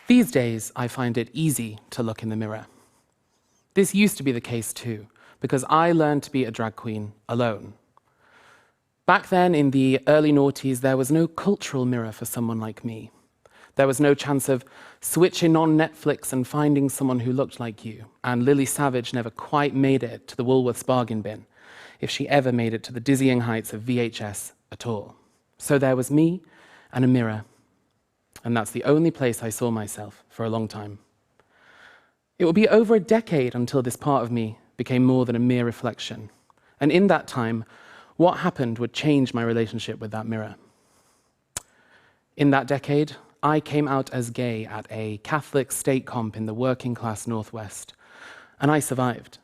These days, I find it easy to look in the mirror. This used to be the case too, because I learned to be a drag queen alone. Back then, in the early noughties, there was no cultural mirror for someone like me. There was no chance of switching on Netflix and finding someone who looked like you, and Lily Savage never quite made it to the Woolworths bargain bin, if she ever made it to the dizzying heights of VHS at all. So there was me and a mirror, and that's the only place I saw myself for a long time. It would be over a decade until this part of me became more than a mere reflection, and in that time, what happened would change my relationship with that mirror. In that decade, I came out as gay at a Catholic state comp in the working class Northwest, and I survived.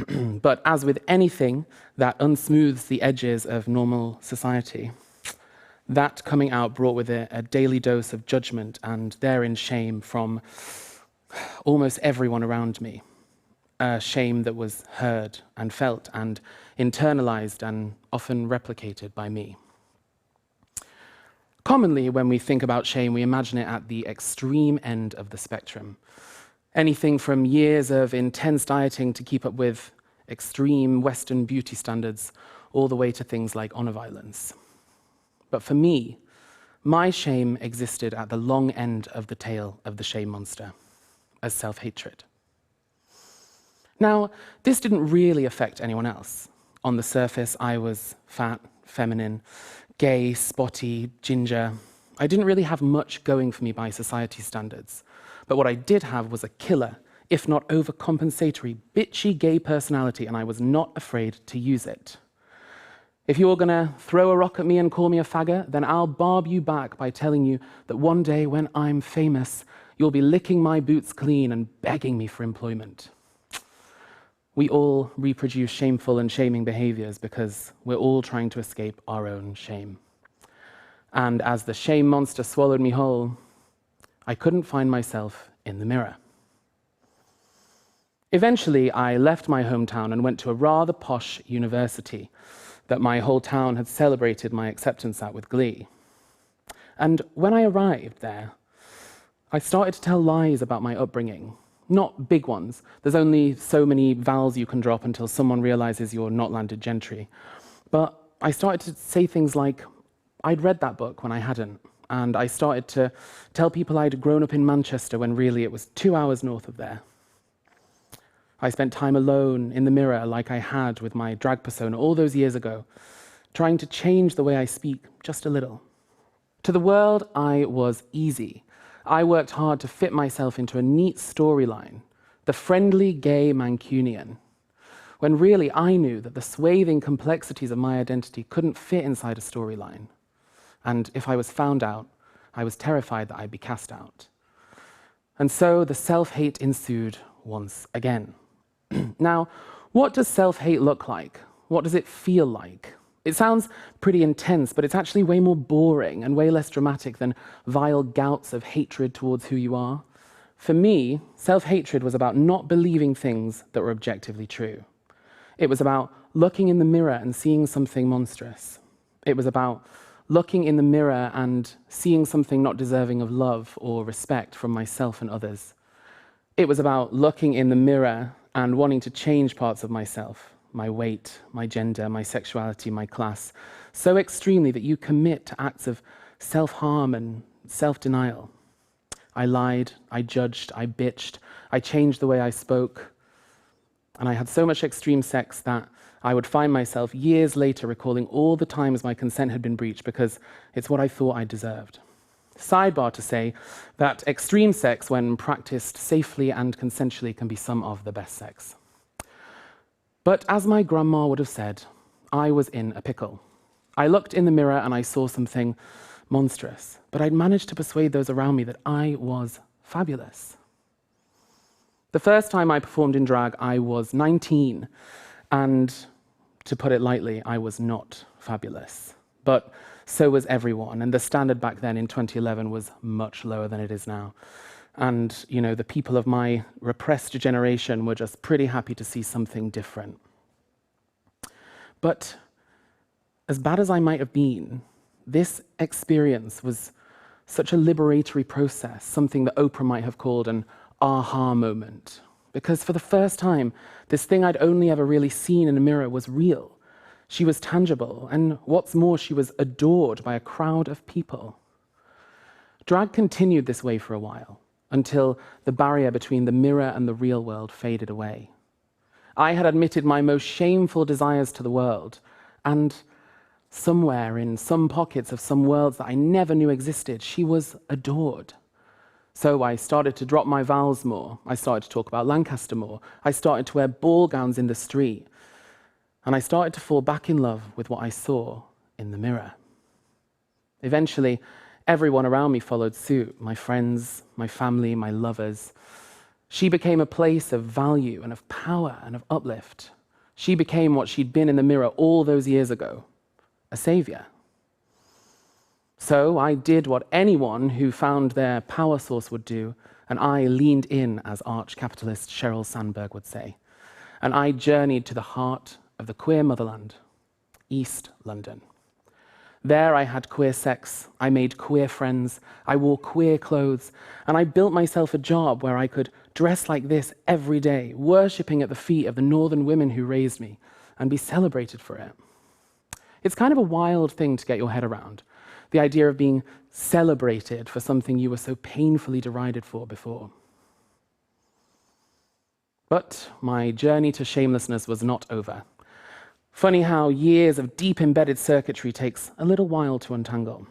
But as with anything that unsmooths the edges of normal society, that coming out brought with it a daily dose of judgment and therein shame from almost everyone around me. A shame that was heard and felt and internalized and often replicated by me. Commonly, when we think about shame, we imagine it at the extreme end of the spectrum. Anything from years of intense dieting to keep up with extreme Western beauty standards, all the way to things like honor violence. But for me, my shame existed at the long end of the tail of the shame monster, as self-hatred. Now, this didn't really affect anyone else. On the surface, I was fat, feminine, gay, spotty, ginger. I didn't really have much going for me by society standards. But what I did have was a killer, if not overcompensatory, bitchy gay personality, and I was not afraid to use it. If you're gonna throw a rock at me and call me a faggot, then I'll barb you back by telling you that one day when I'm famous, you'll be licking my boots clean and begging me for employment. We all reproduce shameful and shaming behaviors because we're all trying to escape our own shame. And as the shame monster swallowed me whole, I couldn't find myself in the mirror. Eventually, I left my hometown and went to a rather posh university that my whole town had celebrated my acceptance at with glee. And when I arrived there, I started to tell lies about my upbringing. Not big ones. There's only so many vowels you can drop until someone realizes you're not landed gentry. But I started to say things like, I'd read that book when I hadn't, and I started to tell people I'd grown up in Manchester when really it was 2 hours north of there. I spent time alone in the mirror like I had with my drag persona all those years ago, trying to change the way I speak just a little. To the world, I was easy. I worked hard to fit myself into a neat storyline, the friendly gay Mancunian, when really I knew that the swathing complexities of my identity couldn't fit inside a storyline. And if I was found out, I was terrified that I'd be cast out. And so the self-hate ensued once again. Now, what does self-hate look like? What does it feel like? It sounds pretty intense, but it's actually way more boring and way less dramatic than vile gouts of hatred towards who you are. For me, self-hatred was about not believing things that were objectively true. It was about looking in the mirror and seeing something monstrous. It was about looking in the mirror and seeing something not deserving of love or respect from myself and others. It was about looking in the mirror and wanting to change parts of myself, my weight, my gender, my sexuality, my class, so extremely that you commit to acts of self-harm and self-denial. I lied, I judged, I bitched, I changed the way I spoke, and I had so much extreme sex that I would find myself years later recalling all the times my consent had been breached because it's what I thought I deserved. Sidebar to say that extreme sex, when practiced safely and consensually, can be some of the best sex. But as my grandma would have said, I was in a pickle. I looked in the mirror and I saw something monstrous, but I'd managed to persuade those around me that I was fabulous. The first time I performed in drag, I was 19, and to put it lightly, I was not fabulous. But so was everyone, and the standard back then in 2011 was much lower than it is now. And, you know, the people of my repressed generation were just pretty happy to see something different. But as bad as I might have been, this experience was such a liberatory process, something that Oprah might have called an aha moment. Because for the first time, this thing I'd only ever really seen in a mirror was real. She was tangible, and what's more, she was adored by a crowd of people. Drag continued this way for a while, until the barrier between the mirror and the real world faded away. I had admitted my most shameful desires to the world, and somewhere in some pockets of some worlds that I never knew existed, she was adored. So I started to drop my vowels more. I started to talk about Lancaster more. I started to wear ball gowns in the street. And I started to fall back in love with what I saw in the mirror. Eventually, everyone around me followed suit. My friends, my family, my lovers. She became a place of value and of power and of uplift. She became what she'd been in the mirror all those years ago, a savior. So I did what anyone who found their power source would do, and I leaned in, as arch-capitalist Sheryl Sandberg would say. And I journeyed to the heart of the queer motherland, East London. There I had queer sex, I made queer friends, I wore queer clothes, and I built myself a job where I could dress like this every day, worshipping at the feet of the northern women who raised me, and be celebrated for it. It's kind of a wild thing to get your head around, the idea of being celebrated for something you were so painfully derided for before. But my journey to shamelessness was not over. Funny how years of deep embedded circuitry takes a little while to untangle.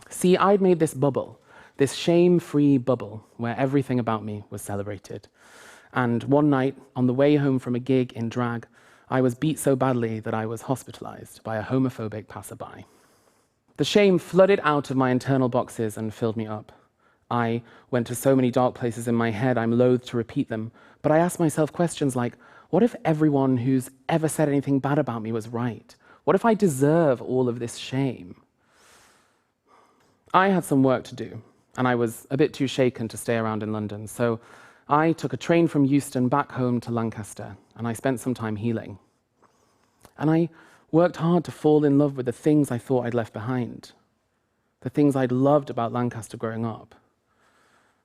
See, I'd made this bubble, this shame-free bubble, where everything about me was celebrated. And one night, on the way home from a gig in drag, I was beat so badly that I was hospitalized by a homophobic passerby. The shame flooded out of my internal boxes and filled me up. I went to so many dark places in my head, I'm loath to repeat them, but I asked myself questions like, what if everyone who's ever said anything bad about me was right? What if I deserve all of this shame? I had some work to do, and I was a bit too shaken to stay around in London, so I took a train from Euston back home to Lancaster, and I spent some time healing. And I worked hard to fall in love with the things I thought I'd left behind, the things I'd loved about Lancaster growing up.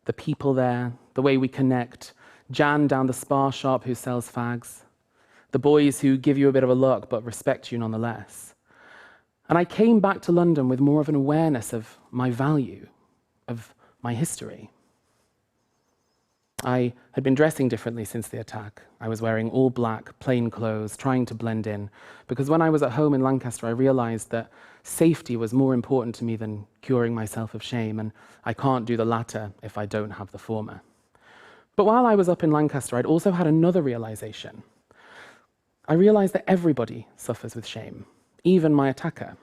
The people there, the way we connect, Jan down the spa shop who sells fags, the boys who give you a bit of a look but respect you nonetheless. And I came back to London with more of an awareness of my value, of my history. I had been dressing differently since the attack. I was wearing all black, plain clothes, trying to blend in, because when I was at home in Lancaster, I realized that safety was more important to me than curing myself of shame, and I can't do the latter if I don't have the former. But while I was up in Lancaster, I'd also had another realization. I realized that everybody suffers with shame, even my attacker.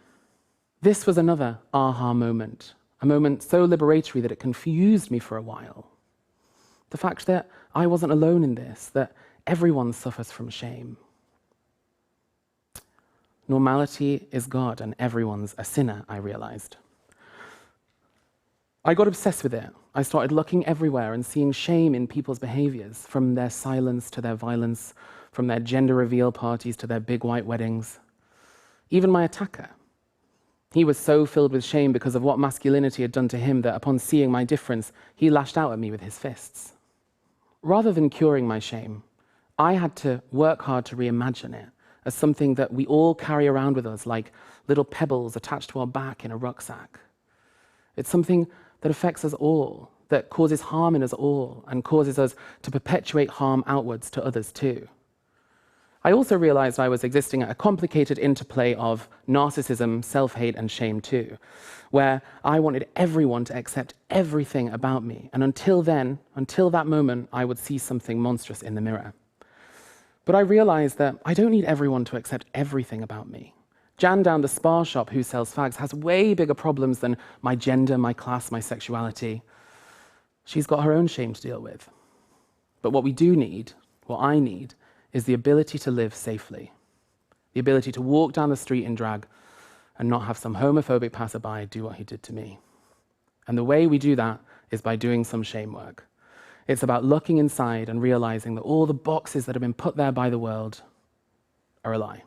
This was another aha moment, a moment so liberatory that it confused me for a while. The fact that I wasn't alone in this, that everyone suffers from shame. Normality is God and everyone's a sinner, I realized. I got obsessed with it. I started looking everywhere and seeing shame in people's behaviors, from their silence to their violence, from their gender reveal parties to their big white weddings. Even my attacker. He was so filled with shame because of what masculinity had done to him that upon seeing my difference, he lashed out at me with his fists. Rather than curing my shame, I had to work hard to reimagine it as something that we all carry around with us like little pebbles attached to our back in a rucksack. It's something that affects us all, that causes harm in us all, and causes us to perpetuate harm outwards to others too. I also realized I was existing at a complicated interplay of narcissism, self-hate, and shame too, where I wanted everyone to accept everything about me, and until then, until that moment, I would see something monstrous in the mirror. But I realized that I don't need everyone to accept everything about me. Jan down the spa shop who sells fags has way bigger problems than my gender, my class, my sexuality. She's got her own shame to deal with. But what we do need, what I need, is the ability to live safely. The ability to walk down the street in drag and not have some homophobic passerby do what he did to me. And the way we do that is by doing some shame work. It's about looking inside and realizing that all the boxes that have been put there by the world are a lie.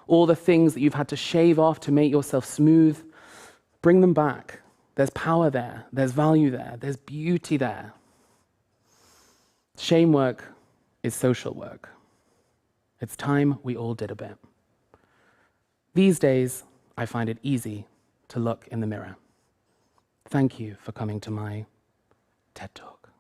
All the things that you've had to shave off to make yourself smooth, bring them back. There's power there, there's value there, there's beauty there. Shame work is social work. It's time we all did a bit. These days, I find it easy to look in the mirror. Thank you for coming to my TED Talk.